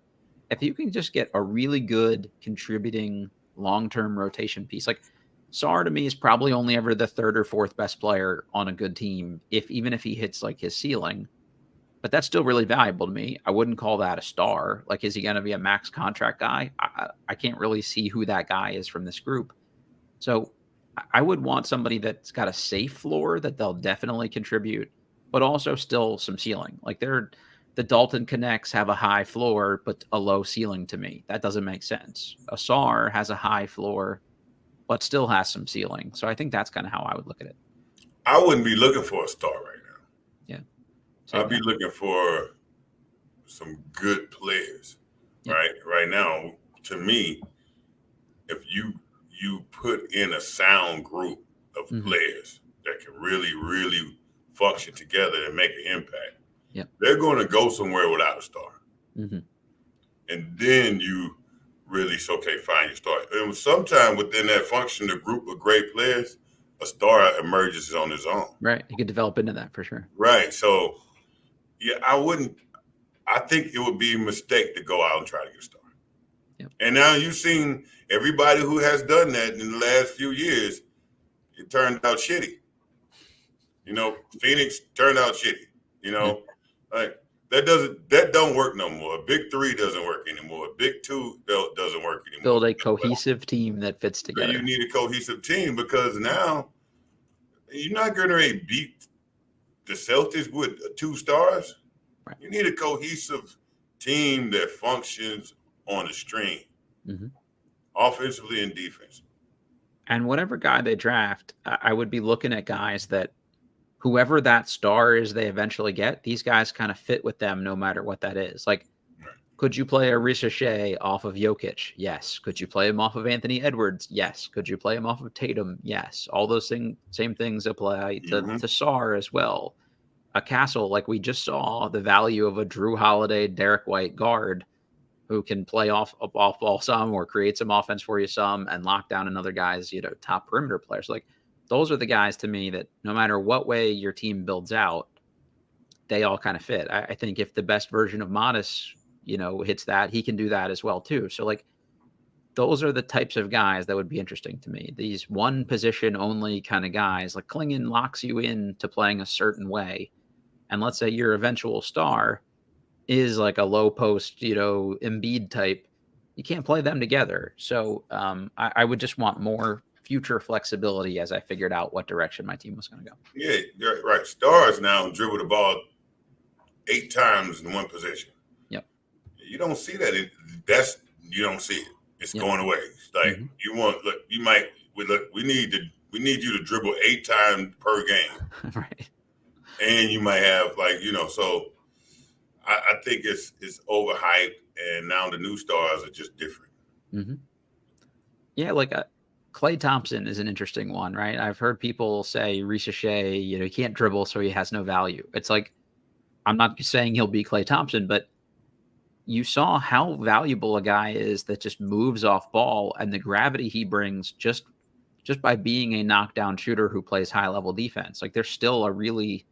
If you can just get a really good contributing long-term rotation piece, like Sarr to me is probably only ever the third or fourth best player on a good team, even if he hits like his ceiling. But that's still really valuable to me. I wouldn't call that a star. Like, is he going to be a max contract guy? I can't really see who that guy is from this group. So I would want somebody that's got a safe floor that they'll definitely contribute, but also still some ceiling. Like the Dalton Connects have a high floor, but a low ceiling to me. That doesn't make sense. A Sarr has a high floor, but still has some ceiling. So I think that's kind of how I would look at it. I wouldn't be looking for a star right now. Yeah. I'd be looking for some good players, right? Right now, to me, if you put in a sound group of players that can really, really function together and make an impact, they're going to go somewhere without a star. And then you really find your star. And sometime within that function, a group of great players, a star emerges on his own. Right. You could develop into that for sure. Right. So, yeah, I think it would be a mistake to go out and try to get a star. And now you've seen everybody who has done that in the last few years, it turned out shitty. Phoenix turned out shitty. Like that don't work no more. A big three doesn't work anymore. A big two doesn't work anymore. Build a cohesive team that fits together. You need a cohesive team, because now you're not going to beat the Celtics with 2 stars. Right. You need a cohesive team that functions on a string, offensively and defensively. And whatever guy they draft, I would be looking at guys that whoever that star is they eventually get, these guys kind of fit with them no matter what that is. Like, could you play a Ricochet off of Jokic? Yes. Could you play him off of Anthony Edwards? Yes. Could you play him off of Tatum? Yes. All those same things apply to Sarr as well. A Castle, like we just saw the value of a Drew Holiday, Derek White guard who can play off ball some or create some offense for you some and lock down another guy's, top perimeter players. Like, those are the guys to me that no matter what way your team builds out, they all kind of fit. I think if the best version of Matas, hits that, he can do that as well too. So like, those are the types of guys that would be interesting to me. These one position only kind of guys, like Klingon locks you in to playing a certain way. And let's say your eventual star is like a low post, Embiid type. You can't play them together. So I would just want more future flexibility as I figured out what direction my team was going to go. Yeah, you're right. Stars now dribble the ball 8 times in one position. Yep. You don't see that. You don't see it. It's going away. It's like we We need you to dribble 8 times per game. Right. And you might have so I think it's overhyped, and now the new stars are just different. Mm-hmm. Yeah, like Klay Thompson is an interesting one, right? I've heard people say Reece Shea, he can't dribble, so he has no value. It's like, I'm not saying he'll be Klay Thompson, but you saw how valuable a guy is that just moves off ball, and the gravity he brings just by being a knockdown shooter who plays high level defense. Like, there's still a really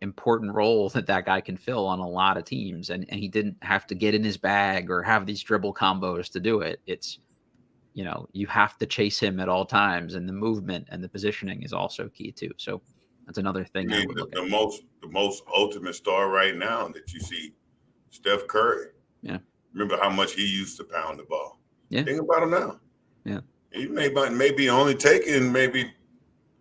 important role that guy can fill on a lot of teams. And he didn't have to get in his bag or have these dribble combos to do it. It's, you have to chase him at all times, and the movement and the positioning is also key too. So that's another thing I would look at. The most ultimate star right now that you see, Steph Curry. Yeah. Remember how much he used to pound the ball. Yeah. Think about him now. Yeah. He may be only taking maybe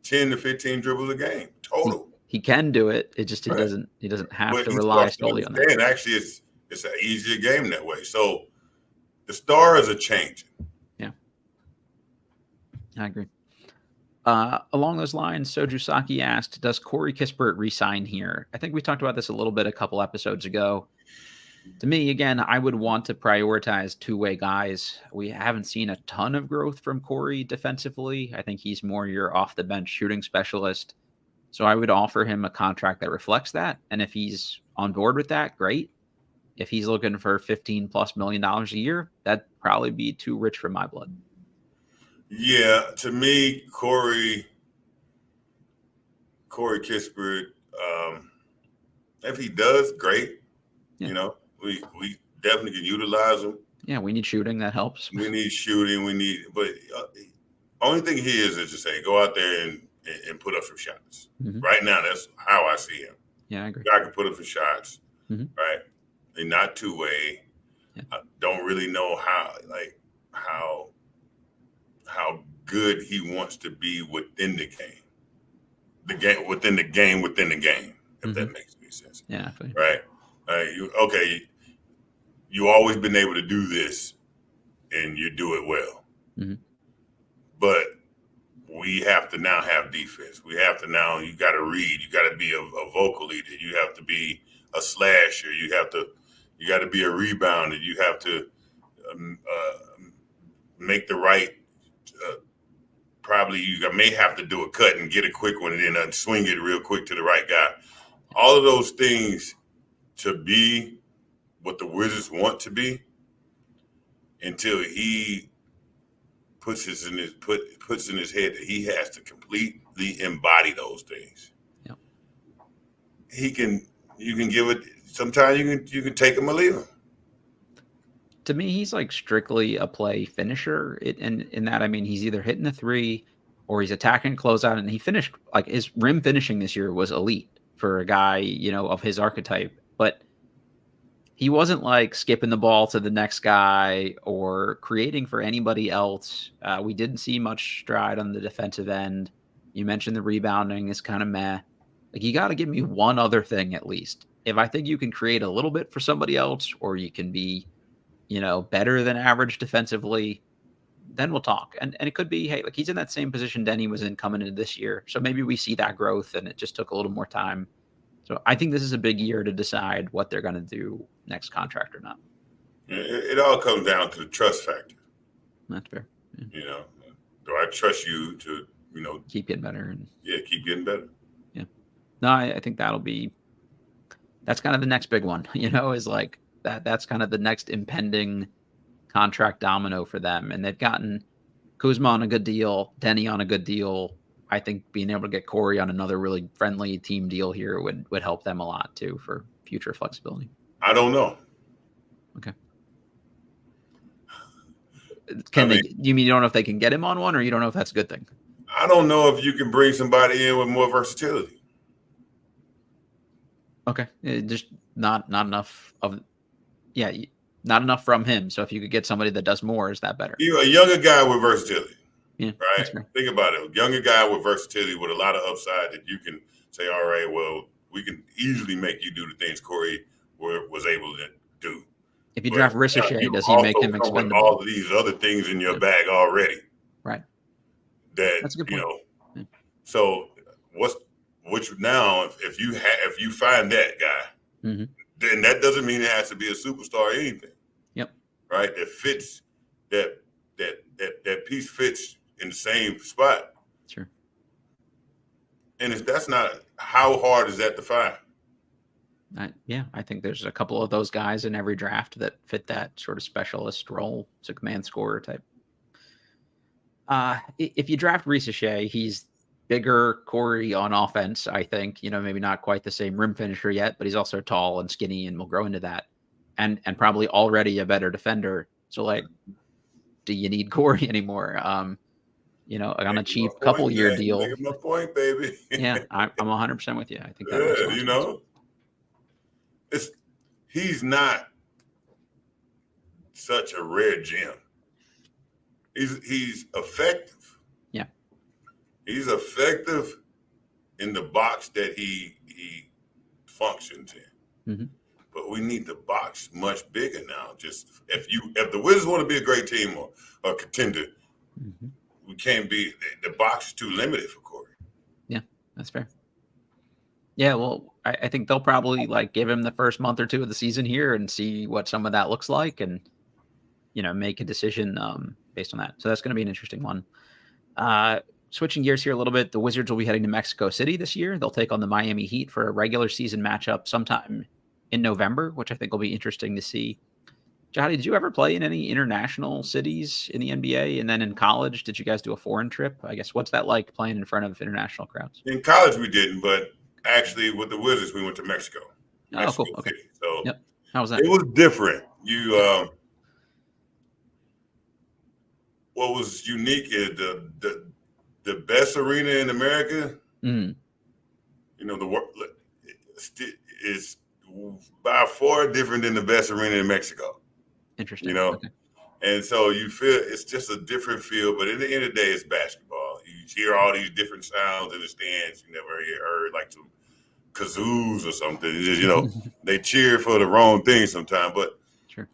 10 to 15 dribbles a game total. He can do it. It just he doesn't have to rely solely on that. And actually, it's an easier game that way. So the stars are changing. Yeah, I agree. Along those lines, Soju Saki asked, "Does Corey Kispert resign here?" I think we talked about this a little bit a couple episodes ago. To me, again, I would want to prioritize two-way guys. We haven't seen a ton of growth from Corey defensively. I think he's more your off-the-bench shooting specialist. So I would offer him a contract that reflects that. And if he's on board with that, great. If he's looking for $15+ million a year, that'd probably be too rich for my blood. Yeah, to me, Corey Kispert, if he does, great. Yeah. We definitely can utilize him. Yeah, we need shooting. That helps. We need shooting. But only thing he is to say, go out there and put up some shots. Mm-hmm. Right now, that's how I see him. Yeah, I agree. Guy can put up some shots, mm-hmm. right? And not two-way. Yeah. I don't really know how good he wants to be within the game. Within the game, if mm-hmm. that makes any sense. Yeah. Right? You always been able to do this, and you do it well. Mm-hmm. But we have to now have defense. We have to now, you got to read. You got to be a vocal leader. You have to be a slasher. You got to be a rebounder. You have to make the right, probably you may have to do a cut and get a quick one and then swing it real quick to the right guy. All of those things to be what the Wizards want to be until he puts in his head that he has to completely embody those things. Yep. You can give it. Sometimes you can take him or leave him. To me, he's like strictly a play finisher. And in that, I mean, he's either hitting the three or he's attacking closeout. And he finished, like, his rim finishing this year was elite for a guy, of his archetype. But he wasn't like skipping the ball to the next guy or creating for anybody else. We didn't see much stride on the defensive end. You mentioned the rebounding is kind of meh. Like, you got to give me one other thing at least. If I think you can create a little bit for somebody else, or you can be, better than average defensively, then we'll talk. And it could be, hey, like, he's in that same position Denny was in coming into this year. So maybe we see that growth and it just took a little more time. So I think this is a big year to decide what they're going to do next contract or not. It all comes down to the trust factor. That's fair. Yeah. Do I trust you to, keep getting better? Keep getting better. Yeah. No, I think that's kind of the next big one, is like that's kind of the next impending contract domino for them. And they've gotten Kuzma on a good deal, Denny on a good deal. I think being able to get Corey on another really friendly team deal here would help them a lot too for future flexibility. I don't know. Okay. You mean you don't know if they can get him on one, or you don't know if that's a good thing? I don't know if you can bring somebody in with more versatility. Okay. Just not enough not enough from him. So if you could get somebody that does more, is that better? You're a younger guy with versatility. Yeah, right. Think about it. A younger guy with versatility with a lot of upside that you can say, all right, well, we can easily make you do the things Corey was able to do. If you draft Ricochet, does he make him expendable? All of these other things in your bag already. Right. That's a good point. Yeah. So which now if you find that guy, then that doesn't mean it has to be a superstar or anything. Yep. Right? That fits that piece fits in the same spot. Sure. And if that's not, how hard is that to find? I think there's a couple of those guys in every draft that fit that sort of specialist role, six man scorer type. If you draft Ricochet, he's bigger Corey on offense, I think. Maybe not quite the same rim finisher yet, but he's also tall and skinny and will grow into that. And probably already a better defender. So, like, do you need Corey anymore? On a cheap couple-year deal. Making my point, baby. Yeah, I'm 100% with you. I think that makes sense. He's not such a rare gem. He's effective. Yeah. He's effective in the box that he functions in. But we need the box much bigger now. Just if the Wizards want to be a great team or a contender, we can't be. The box is too limited for Corey. Yeah, that's fair. Yeah, well, I think they'll probably give him the first month or two of the season here and see what some of that looks like, and make a decision based on that. So that's going to be an interesting one. Switching gears here a little bit, the Wizards will be heading to Mexico City this year. They'll take on the Miami Heat for a regular season matchup sometime in November, which I think will be interesting to see. Jahadi, did you ever play in any international cities in the NBA? And then in college, did you guys do a foreign trip? I guess, what's that like playing in front of international crowds? In college, we didn't, but actually with the Wizards, we went to Mexico. Cool. Okay. City. So yep. How was that? It was different. What was unique is the best arena in America. The world is by far different than the best arena in Mexico. Interesting. Okay. And so you feel it's just a different feel, but at the end of the day, it's basketball. You hear all these different sounds in the stands. You never heard like some kazoos or something. It's just, they cheer for the wrong thing sometimes. But, sure.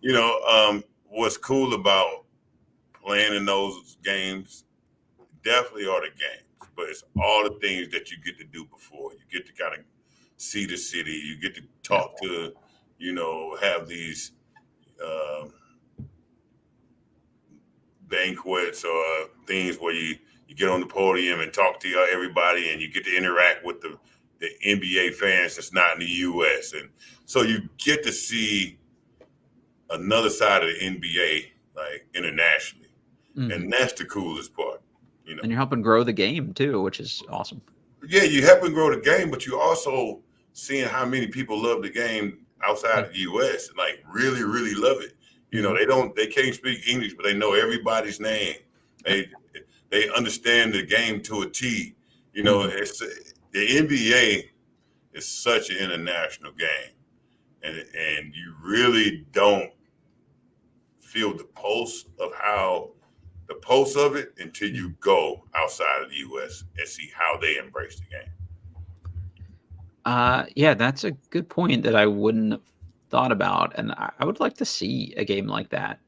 What's cool about playing in those games definitely are the games, but it's all the things that you get to do before. You get to kind of see the city. You get to talk to, have these banquets or things where you get on the podium and talk to everybody, and you get to interact with the NBA fans that's not in the U.S. And so you get to see another side of the NBA, like internationally. And that's the coolest part. And you're helping grow the game too, which is awesome. Yeah, you helping grow the game, but you also seeing how many people love the game outside of the U.S. and like really, really love it. They can't speak English, but they know everybody's name. They understand the game to a T. It's the NBA is such an international game, and you really don't feel the pulse of it until you go outside of the U.S. and see how they embrace the game. Yeah, that's a good point that I wouldn't have thought about, and I would like to see a game like that.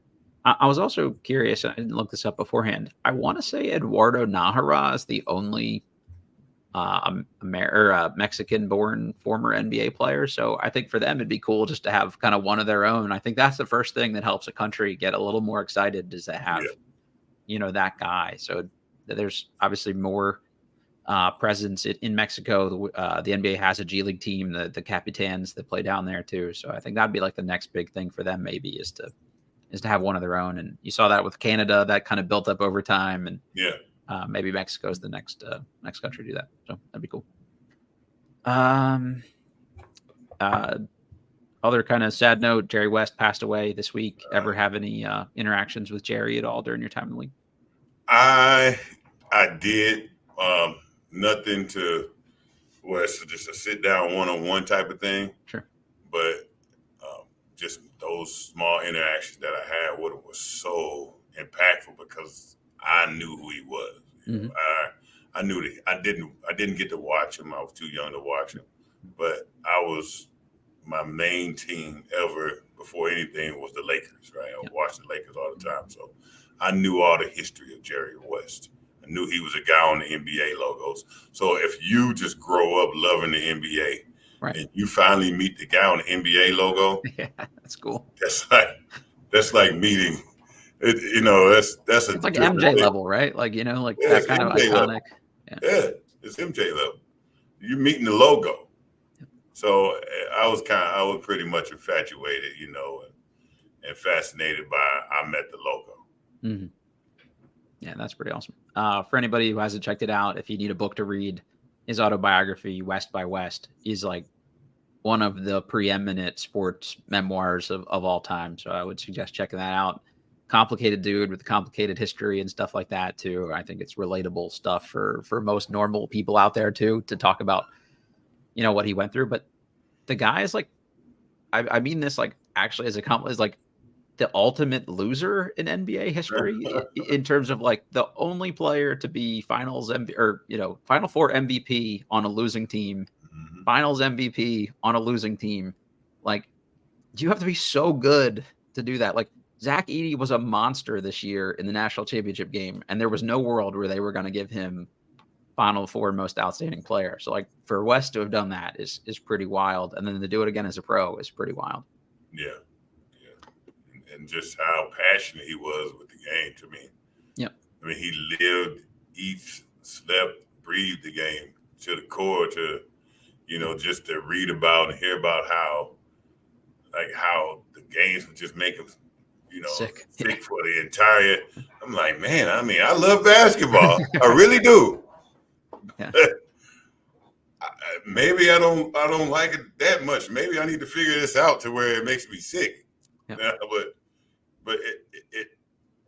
I was also curious, I didn't look this up beforehand. I want to say Eduardo Nájera is the only Mexican-born former NBA player, so I think for them it'd be cool just to have kind of one of their own. I think that's the first thing that helps a country get a little more excited, is to have that guy. So there's obviously more presence in Mexico. The NBA has a G League team, the Capitans, that play down there too. So I think that'd be like the next big thing for them, maybe, is to have one of their own. And you saw that with Canada, that kind of built up over time. And maybe Mexico is the next country to do that. So that'd be cool. Other kind of sad note, Jerry West passed away this week. Ever have any interactions with Jerry at all during your time in the league? I did. Nothing to West, just a sit down one-on-one type of thing. Sure. But just those small interactions that I had with him was so impactful because I knew who he was. I knew that I didn't get to watch him. I was too young to watch him. But my main team ever before anything was the Lakers, right? I watched the Lakers all the time. So I knew all the history of Jerry West. I knew he was a guy on the NBA logos. So if you just grow up loving the NBA, right, and you finally meet the guy on the NBA logo, yeah, that's cool. That's like meeting. That's a It's like different MJ thing. level, right? Like like Yeah, that it's kind of MJ iconic. level. Yeah, it's MJ level. You meeting the logo. So I was pretty much infatuated, and fascinated by I met the logo. Mm-hmm. Yeah, that's pretty awesome. For anybody who hasn't checked it out, if you need a book to read, his autobiography, West by West, is like one of the preeminent sports memoirs of all time. So I would suggest checking that out. Complicated dude with complicated history and stuff like that too. I think it's relatable stuff for most normal people out there too, to talk about, what he went through. But the guy is like, I mean this like actually as a compliment, is like the ultimate loser in NBA history in terms of like the only player to be finals MVP or, Final Four MVP on a losing team, Mhm. finals MVP on a losing team. Like, do you have to be so good to do that? Like, Zach Edey was a monster this year in the national championship game, and there was no world where they were going to give him Final Four most outstanding player. So, like, for West to have done that is pretty wild, and then to do it again as a pro is pretty wild. Yeah. And just how passionate he was with the game to me. Yep. I mean, he lived, eats, slept, breathed the game to the core to, just to read about and hear about how the games would just make him, Sick for the entire. I'm like, man, I love basketball. I really do. Yeah. Maybe I don't like it that much. Maybe I need to figure this out to where it makes me sick. Yep. But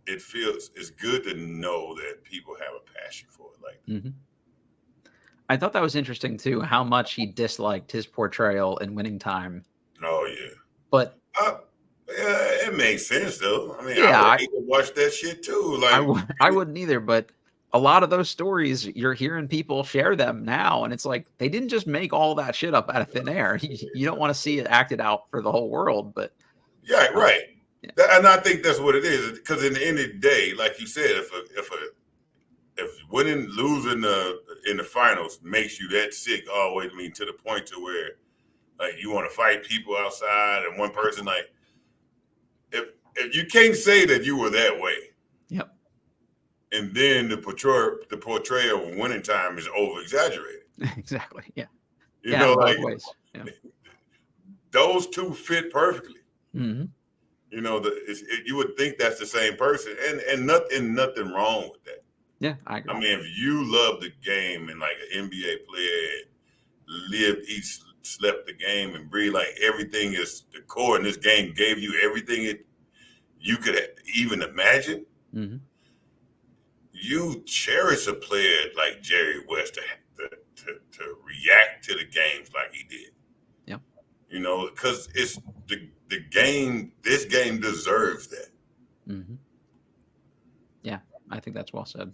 it feels, it's good to know that people have a passion for it. Like, mm-hmm. I thought that was interesting too, how much he disliked his portrayal in Winning Time. Oh yeah, but it makes sense though. I mean, yeah, I would hate to watch that shit too. Like, I wouldn't either. But a lot of those stories, you're hearing people share them now, and it's like they didn't just make all that shit up out of thin air. You don't want to see it acted out for the whole world, but yeah, right. Yeah. And I think that's what it is. Because in the end of the day, like you said, if winning, losing in the finals makes you that sick always, to the point to where like you want to fight people outside, and one person like, if you can't say that you were that way, yep, and then the portrayal of Winning Time is over exaggerated. Exactly. Yeah. Like ways. Yeah. Those two fit perfectly. Mm-hmm. You would think that's the same person, and nothing wrong with that. Yeah, I agree. I mean, if you love the game and like an NBA player, lived, eat, slept the game, and breathe, like everything is the core, and this game gave you everything you could even imagine. Mm-hmm. You cherish a player like Jerry West to react to the games like he did. Yep. Because it's the game. This game deserves that. Mm-hmm. Yeah, I think that's well said.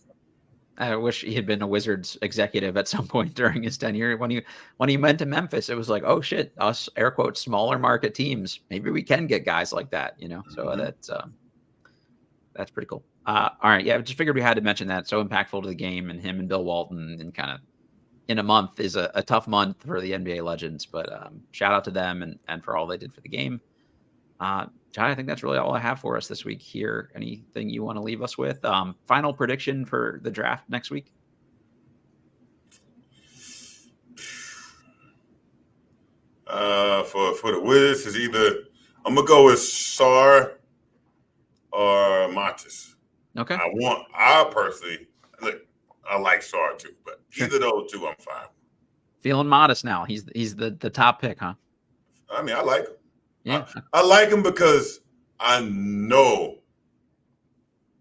I wish he had been a Wizards executive at some point during his tenure. When he went to Memphis, it was like, oh shit, us air quotes smaller market teams, maybe we can get guys like that, So Mm-hmm. That's pretty cool. All right, yeah, I just figured we had to mention that. So impactful to the game, and him and Bill Walton, and kind of in a month is a tough month for the NBA legends. But shout out to them and for all they did for the game. John, I think that's really all I have for us this week here. Anything you want to leave us with? Final prediction for the draft next week? For the Wizards is either I'm gonna go with Sar or Matas. Okay. I personally look. I like Sar too, but either of those two, I'm fine. Feeling modest now. He's the top pick, huh? I mean, I like him. Yeah, I like him because I know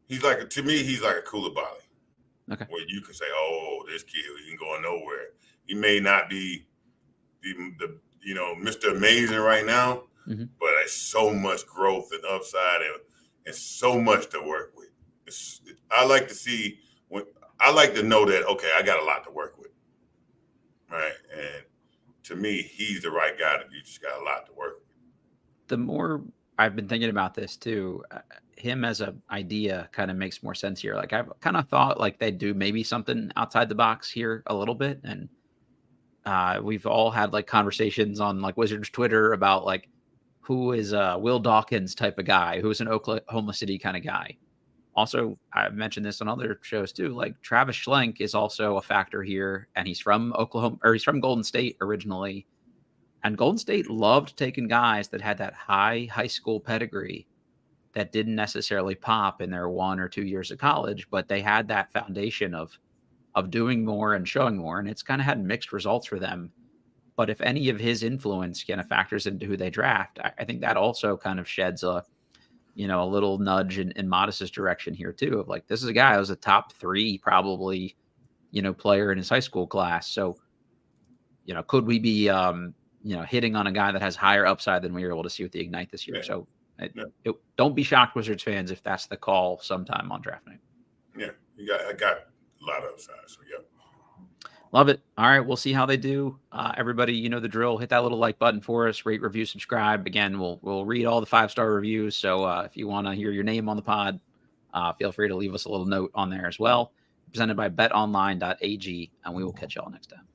he's like a Koulibaly. Okay. Where you can say, "Oh, this kid, he ain't going nowhere." He may not be the Mr. Amazing right now, mm-hmm. but there's so much growth and upside and so much to work with. I like to see I like to know that, okay, I got a lot to work with, right? And to me, he's the right guy. You just got a lot to work with. The more I've been thinking about this too. Him as an idea kind of makes more sense here. Like I've kind of thought like they'd do maybe something outside the box here a little bit, and we've all had like conversations on like Wizards Twitter about like who is Will Dawkins type of guy, who's an Oklahoma City kind of guy. Also, I've mentioned this on other shows too. Like Travis Schlenk is also a factor here, and he's from Oklahoma, or he's from Golden State originally. And Golden State loved taking guys that had that high school pedigree that didn't necessarily pop in their 1 or 2 years of college, but they had that foundation of doing more and showing more, and it's kind of had mixed results for them. But if any of his influence kind of factors into who they draft, I think that also kind of sheds a little nudge in Matas's direction here too. Of like, this is a guy who was a top 3 probably, player in his high school class. So, could we be hitting on a guy that has higher upside than we were able to see with the Ignite this year? Yeah. So don't be shocked, Wizards fans, if that's the call sometime on draft night. Yeah, I got a lot of upside. So yeah. Love it. All right, we'll see how they do. Everybody, you know the drill. Hit that little like button for us. Rate, review, subscribe. Again, we'll read all the 5-star reviews. So if you want to hear your name on the pod, feel free to leave us a little note on there as well. Presented by betonline.ag, and we will catch y'all next time.